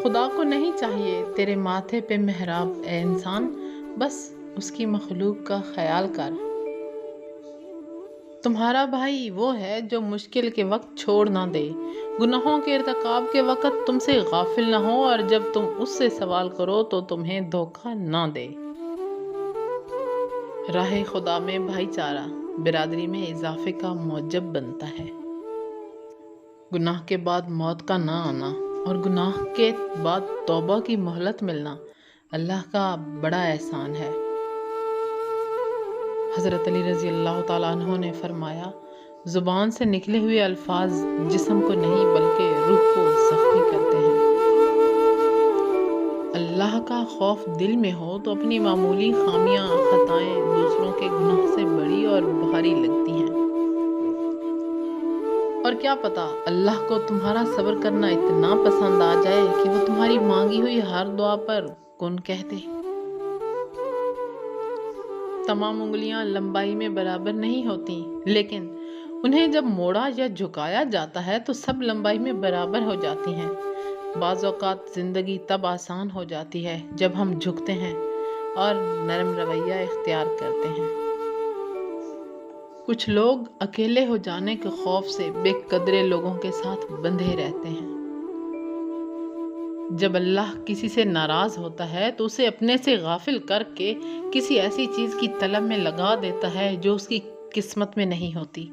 خدا کو نہیں چاہیے تیرے ماتھے پہ محراب اے انسان، بس اس کی مخلوق کا خیال کر۔ تمہارا بھائی وہ ہے جو مشکل کے وقت چھوڑ نہ دے، گناہوں کے ارتکاب کے وقت تم سے غافل نہ ہو، اور جب تم اس سے سوال کرو تو تمہیں دھوکہ نہ دے۔ راہ خدا میں بھائی چارہ برادری میں اضافے کا موجب بنتا ہے۔ گناہ کے بعد موت کا نہ آنا اور گناہ کے بعد توبہ کی مہلت ملنا اللہ کا بڑا احسان ہے۔ حضرت علی رضی اللہ تعالیٰ عنہ نے فرمایا، زبان سے نکلے ہوئے الفاظ جسم کو نہیں بلکہ روح کو زخمی کرتے ہیں۔ اللہ کا خوف دل میں ہو تو اپنی معمولی خامیاں خطائیں دوسروں کے گناہ سے بڑی اور بھاری لگتی ہیں، اور کیا پتا اللہ کو تمہارا صبر کرنا اتنا پسند آ جائے کہ وہ تمہاری مانگی ہوئی ہر دعا پر کن کہہ دے۔ تمام انگلیاں لمبائی میں برابر نہیں ہوتی، لیکن انہیں جب موڑا یا جھکایا جاتا ہے تو سب لمبائی میں برابر ہو جاتی ہیں۔ بعض اوقات زندگی تب آسان ہو جاتی ہے جب ہم جھکتے ہیں اور نرم رویہ اختیار کرتے ہیں۔ کچھ لوگ اکیلے ہو جانے کے خوف سے بے قدرے لوگوں کے ساتھ بندھے رہتے ہیں۔ جب اللہ کسی سے ناراض ہوتا ہے تو اسے اپنے سے غافل کر کے کسی ایسی چیز کی طلب میں لگا دیتا ہے جو اس کی قسمت میں نہیں ہوتی۔